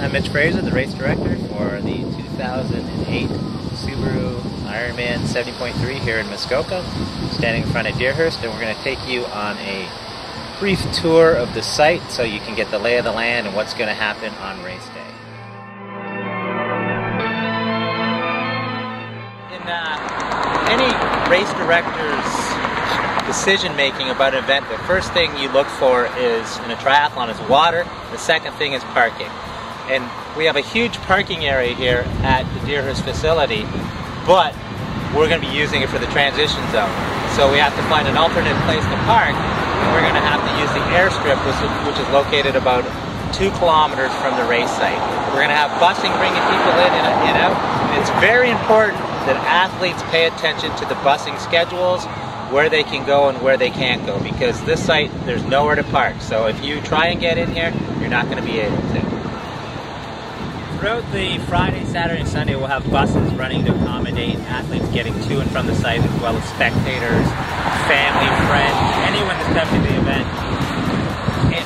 I'm Mitch Fraser, the race director for the 2008 Subaru Ironman 70.3 here in Muskoka. Standing in front of Deerhurst, and we're going to take you on a brief tour of the site so you can get the lay of the land and what's going to happen on race day. In any race director's decision making about an event, the first thing you look for is, in a triathlon, is water. The second thing is parking. And we have a huge parking area here at the Deerhurst facility, but we're going to be using it for the transition zone. So we have to find an alternate place to park, and we're going to have to use the airstrip, which is located about 2 kilometers from the race site. We're going to have busing bringing people in and out. And it's very important that athletes pay attention to the busing schedules, where they can go and where they can't go, because this site, there's nowhere to park. So if you try and get in here, you're not going to be able to. Throughout the Friday, Saturday, and Sunday, we'll have buses running to accommodate athletes getting to and from the site, as well as spectators, family, friends, anyone that's coming to the event.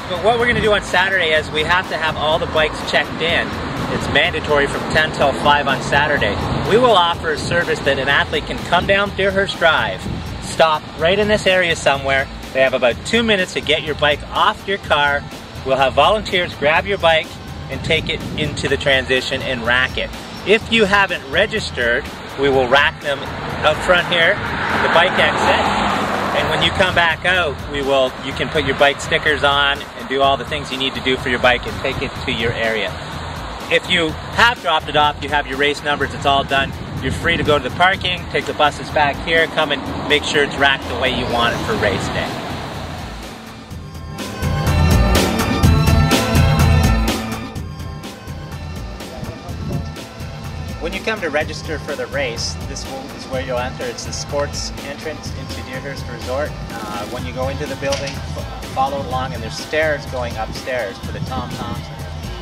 But what we're going to do on Saturday is we have to have all the bikes checked in. It's mandatory from 10 till 5 on Saturday. We will offer a service that an athlete can come down Deerhurst Drive, stop right in this area somewhere. They have about 2 minutes to get your bike off your car. We'll have volunteers grab your bike and take it into the transition and rack it. If you haven't registered, we will rack them out front here, the bike exit, and when you come back out, you can put your bike stickers on and do all the things you need to do for your bike and take it to your area. If you have dropped it off, you have your race numbers, it's all done, you're free to go to the parking, take the buses back here, come and make sure it's racked the way you want it for race day. When you come to register for the race, this is where you'll enter. It's the sports entrance into Deerhurst Resort. When you go into the building, follow along, and there's stairs going upstairs to the tom-toms.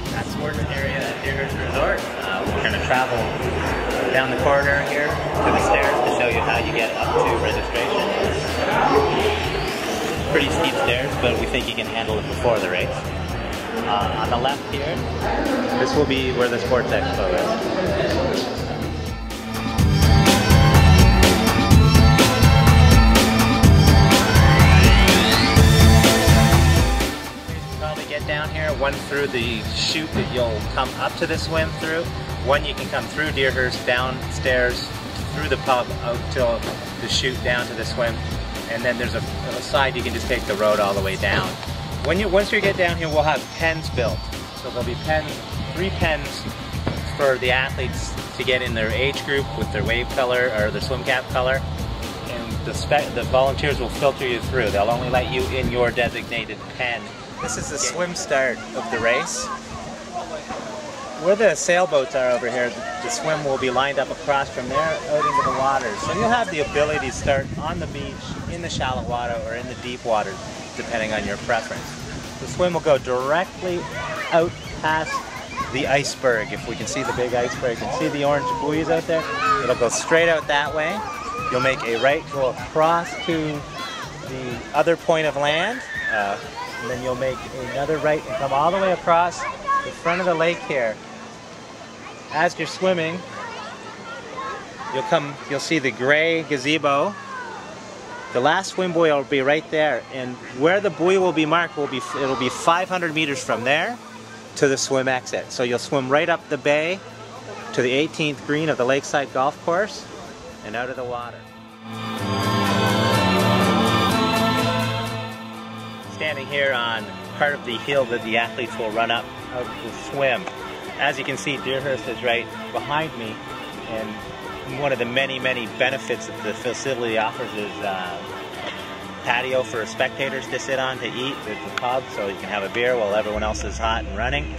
That's the sports area at Deerhurst Resort. We're going to travel down the corridor here to the stairs to show you how you get up to registration. Pretty steep stairs, but we think you can handle it before the race. On the left here, this will be where the Sports Expo is. Probably get down here, one through the chute that you'll come up to the swim through. One you can come through Deerhurst, downstairs, through the pub, out till the chute down to the swim. And then there's a side you can just take the road all the way down. Once you get down here, we'll have pens built. So there'll be 3 pens for the athletes to get in their age group with their wave color or their swim cap color. And the volunteers will filter you through. They'll only let you in your designated pen. This is the swim start of the race. Where the sailboats are over here, the swim will be lined up across from there out into the water. So you'll have the ability to start on the beach, in the shallow water, or in the deep water, depending on your preference. The swim will go directly out past the iceberg. If we can see the big iceberg, you can see the orange buoys out there. It'll go straight out that way. You'll make a right, go across to the other point of land, and then you'll make another right and come all the way across the front of the lake here. As you're swimming, you'll see the gray gazebo. The last swim buoy will be right there, and where the buoy will be marked it'll be 500 meters from there to the swim exit. So you'll swim right up the bay to the 18th green of the Lakeside Golf Course and out of the water. Standing here on part of the hill that the athletes will run up of the swim. As you can see, Deerhurst is right behind me, and one of the many, many benefits that the facility offers is patio for spectators to sit on to eat. There's a pub, so you can have a beer while everyone else is hot and running.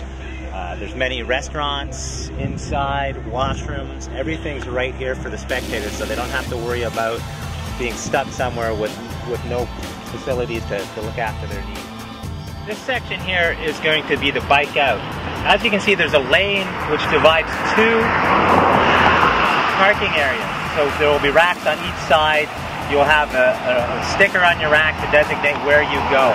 There's many restaurants inside, washrooms, everything's right here for the spectators, so they don't have to worry about being stuck somewhere with no facilities to look after their needs. This section here is going to be the bike out. As you can see, there's a lane which divides 2 parking areas. So there will be racks on each side. You'll have a sticker on your rack to designate where you go.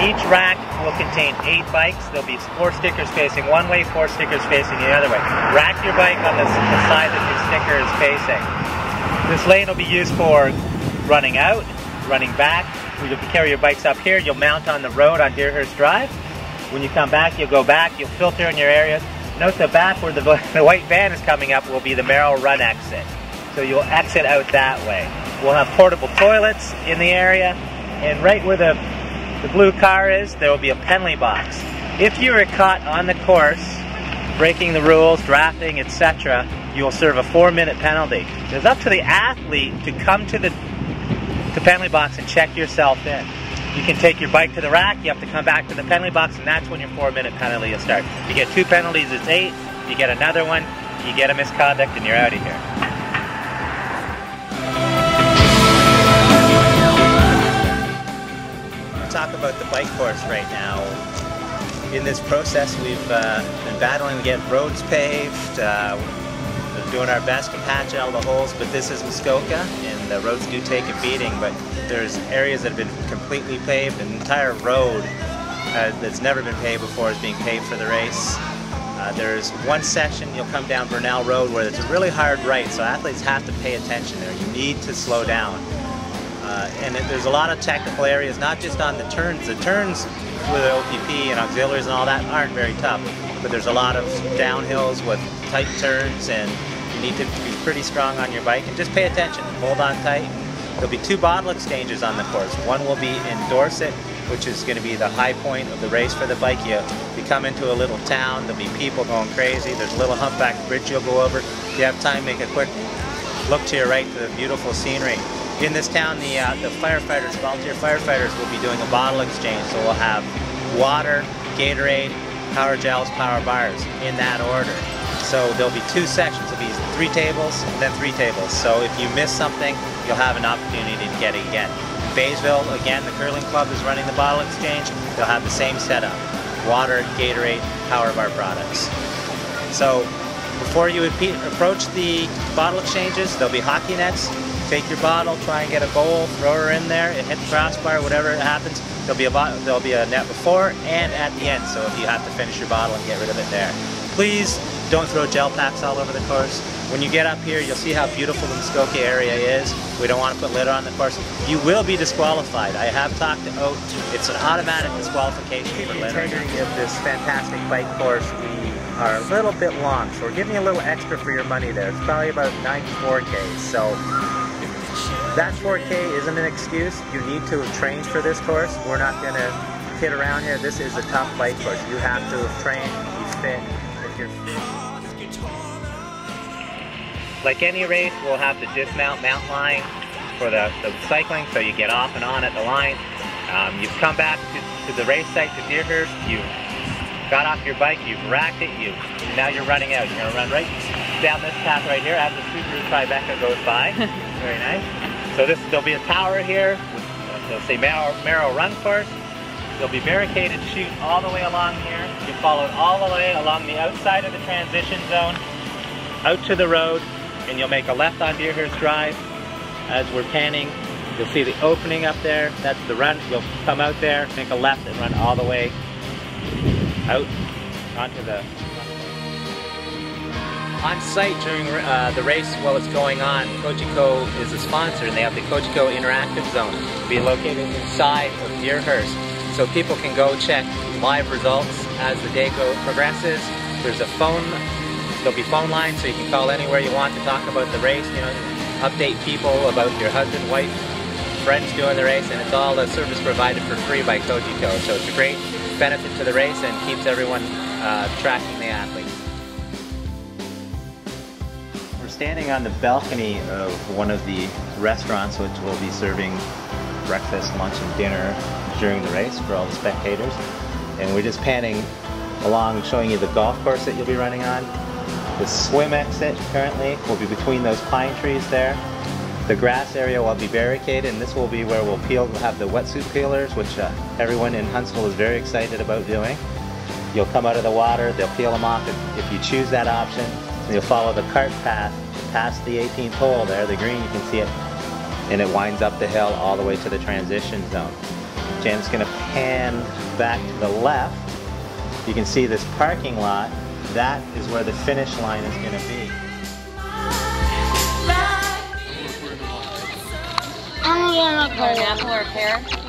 Each rack will contain 8 bikes. There'll be 4 stickers facing one way, 4 stickers facing the other way. Rack your bike on the side that your sticker is facing. This lane will be used for running out, running back. You'll carry your bikes up here. You'll mount on the road on Deerhurst Drive. When you come back, you'll go back. You'll filter in your areas. Note the back where the white van is coming up will be the Merrill Run exit. So you'll exit out that way. We'll have portable toilets in the area, and right where the blue car is, there will be a penalty box. If you are caught on the course, breaking the rules, drafting, etc., you will serve a 4-minute penalty. It's up to the athlete to come to the penalty box and check yourself in. You can take your bike to the rack, you have to come back to the penalty box, and that's when your 4-minute penalty will start. You get 2 penalties, it's 8. You get another one, you get a misconduct, and you're out of here. We'll talk about the bike course right now. In this process, we've been battling to get roads paved. We're doing our best to patch all the holes, but this is Muskoka, and the roads do take a beating, but there's areas that have been completely paved. An entire road that's never been paved before is being paved for the race. There's one section, you'll come down Burnell Road, where it's a really hard right, so athletes have to pay attention there. You need to slow down. And there's a lot of technical areas, not just on the turns. The turns with OPP and auxiliaries and all that aren't very tough, but there's a lot of downhills with tight turns, and you need to be pretty strong on your bike and just pay attention, hold on tight. There'll be 2 bottle exchanges on the course. One will be in Dorset, which is going to be the high point of the race for the bike. You come into a little town, there'll be people going crazy, there's a little humpback bridge you'll go over. If you have time, make a quick look to your right to the beautiful scenery. In this town, the firefighters, volunteer firefighters, will be doing a bottle exchange, so we'll have water, Gatorade, power gels, power bars, in that order. So there'll be 2 sections. There'll be 3 tables, and then 3 tables. So if you miss something, you'll have an opportunity to get it again. Baysville, again, the curling club is running the bottle exchange. They'll have the same setup: water, Gatorade, power bar products. So before you approach the bottle exchanges, there'll be hockey nets. Take your bottle, try and get a bowl, throw her in there, and hit the crossbar, whatever happens. There'll be a net before and at the end, so if you have to finish your bottle and get rid of it there. Please don't throw gel packs all over the course. When you get up here, you'll see how beautiful the Muskoka area is. We don't want to put litter on the course. You will be disqualified. I have talked to Oat. It's an automatic disqualification for litter. The integrity of this fantastic bike course, we are a little bit long, so we're giving you a little extra for your money there. It's probably about 94 Ks. So that 4K isn't an excuse. You need to have trained for this course. We're not going to kid around here. This is a tough bike course. You have to have trained, be fit. If you're like any race, we'll have the dismount mount line for the cycling, so you get off and on at the line. You've come back to the race site, to Deerhurst. You've got off your bike, you've racked it, now you're running out. You're going to run right down this path right here as the Subaru Tribeca goes by. Very nice. So there'll be a tower here. They'll say Merrill Run Course. There'll be barricaded chute all the way along here. You follow it all the way along the outside of the transition zone, out to the road, and you'll make a left on Deerhurst Drive. As we're panning, you'll see the opening up there. That's the run. You'll come out there, make a left, and run all the way out onto the... On site during the race while it's going on, Cogeco is a sponsor, and they have the Cogeco Interactive Zone to be located inside of Deerhurst. So people can go check live results as the day progresses. There's a phone, there'll be phone lines, so you can call anywhere you want to talk about the race, you know, update people about your husband, wife, friends doing the race, and it's all a service provided for free by Cogeco. So it's a great benefit to the race and keeps everyone tracking the athletes. Standing on the balcony of one of the restaurants which will be serving breakfast, lunch, and dinner during the race for all the spectators. And we're just panning along, showing you the golf course that you'll be running on. The swim exit currently will be between those pine trees there. The grass area will be barricaded, and this will be where we'll have the wetsuit peelers, which everyone in Huntsville is very excited about doing. You'll come out of the water, they'll peel them off if you choose that option. And you'll follow the cart path past the 18th hole there, the green, you can see it, and it winds up the hill all the way to the transition zone. Jen's going to pan back to the left. You can see this parking lot. That is where the finish line is going to be. I'm gonna go an apple or a pear.